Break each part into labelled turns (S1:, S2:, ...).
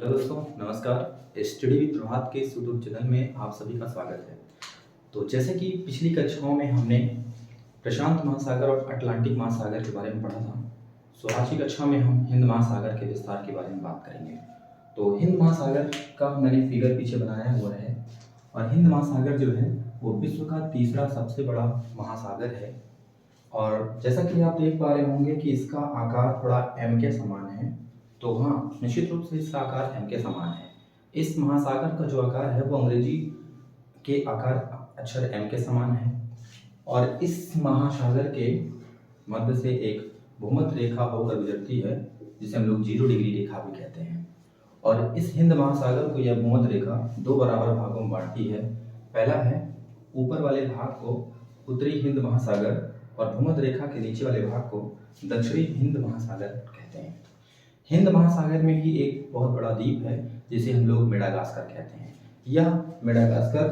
S1: Hello दोस्तों, नमस्कार। Study with प्रभात के इस यूट्यूब चैनल में आप सभी का स्वागत है। तो जैसे कि पिछली कक्षाओं में हमने प्रशांत महासागर और अटलांटिक महासागर के बारे में पढ़ा था, सो आज की कक्षा में हम हिंद महासागर के विस्तार के बारे में बात करेंगे। तो हिंद महासागर का मैंने फिगर पीछे बनाया हुआ है, और हिंद महासागर जो है वो विश्व का तीसरा सबसे बड़ा महासागर है। और जैसा कि आप देख पा रहे होंगे कि इसका आकार थोड़ा एम के समान है। तो हाँ, निश्चित रूप से इसका आकार एम के समान है। इस महासागर का जो आकार है वो अंग्रेजी के आकार अक्षर एम के समान है, और इस महासागर के मध्य से एक भूमध्य रेखा होकर गुजरती है, जिसे हम लोग 0 डिग्री रेखा भी कहते हैं। और इस हिंद महासागर को यह भूमध्य रेखा दो बराबर भागों में बांटती है। पहला है ऊपर वाले भाग को उत्तरी हिंद महासागर, और भूमध्य रेखा के नीचे वाले भाग को दक्षिणी हिंद महासागर कहते हैं। हिंद महासागर में ही एक बहुत बड़ा द्वीप है जिसे हम लोग मेडागास्कर कहते हैं। यह मेडागास्कर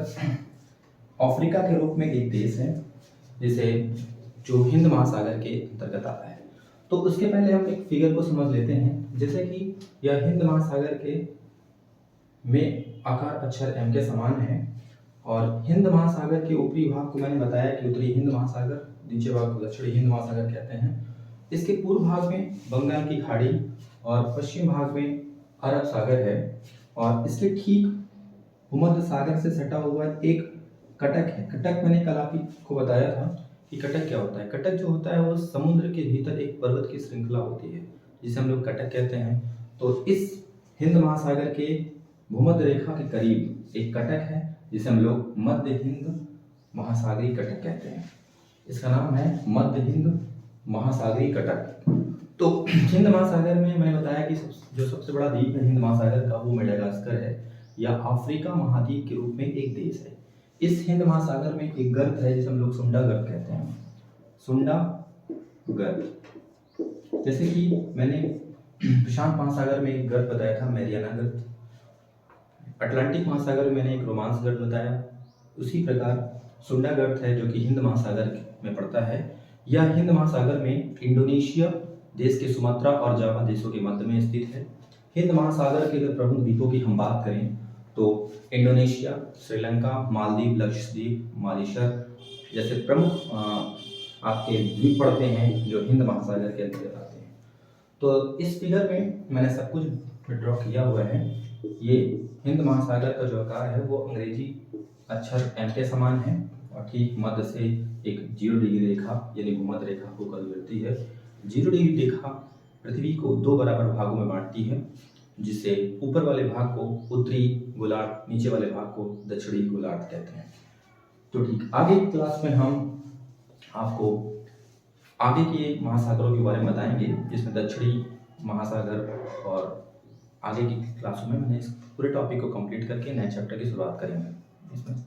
S1: अफ्रीका के रूप में एक देश है, जिसे जो हिंद महासागर के अंतर्गत आता है। तो उसके पहले हम एक फिगर को समझ लेते हैं। जैसे कि यह हिंद महासागर के में आकार अक्षर एम के समान है, और हिंद महासागर के ऊपरी भाग को मैंने बताया कि उत्तरी हिंद महासागर, नीचे भाग को दक्षिणी हिंद महासागर कहते हैं। इसके पूर्व भाग में बंगाल की खाड़ी और पश्चिम भाग में अरब सागर है, और इसके ठीक भूमध्य सागर से सटा हुआ एक कटक है। कटक मैंने कल आपको बताया था कि कटक क्या होता है। कटक जो होता है वो समुद्र के भीतर एक पर्वत की श्रृंखला होती है, जिसे हम लोग कटक कहते हैं। तो इस हिंद महासागर के भूमध्य रेखा के करीब एक कटक है, जिसे हम लोग मध्य हिंद महासागरीय कटक कहते हैं। इसका नाम है मध्य हिंद महासागरीय कटक। तो हिंद महासागर में मैंने बताया कि जो सबसे बड़ा द्वीप है हिंद महासागर का वो मेडागास्कर है, या अफ्रीका महाद्वीप के रूप में एक देश है। इस हिंद महासागर में एक गर्त है जिसे हम लोग सुंडा गर्त कहते हैं। सुंडा गर्त, जैसे कि मैंने प्रशांत महासागर में एक गर्त बताया था, मैरियाना गर्त। अटलांटिक महासागर में मैंने एक रोमांस गर्त बताया। उसी प्रकार सुंडा गर्त है जो कि हिंद महासागर में पड़ता है। यह हिंद महासागर में इंडोनेशिया देश के सुमात्रा और जावा देशों के मध्य में स्थित है। हिंद महासागर के अगर प्रमुख द्वीपों की हम बात करें तो इंडोनेशिया, श्रीलंका, मालदीव, लक्षद्वीप, मॉरिशस जैसे प्रमुख आपके द्वीप पड़ते हैं जो हिंद महासागर के अंतर्गत आते हैं। तो इस फिगर में मैंने सब कुछ ड्रॉ किया हुआ है। ये हिंद महासागर का जो आकार है वो अंग्रेजी अक्षर एम के समान है, और ठीक मध्य से एक 0 डिग्री रेखा यानी भूमध्य रेखा होकर गुजरती है। 0 डिग्री रेखा पृथ्वी को दो बराबर भागों में बांटती है, जिसे ऊपर वाले भाग को उत्तरी गोलार्ध, नीचे वाले भाग को दक्षिणी गोलार्ध कहते हैं। तो ठीक आगे की क्लास में हम आपको आगे के महासागरों के बारे में बताएंगे, जिसमें दक्षिणी महासागर, और आगे की क्लासों में मैंने इस पूरे टॉपिक को कंप्लीट करके नए चैप्टर की शुरुआत करेंगे इसमें।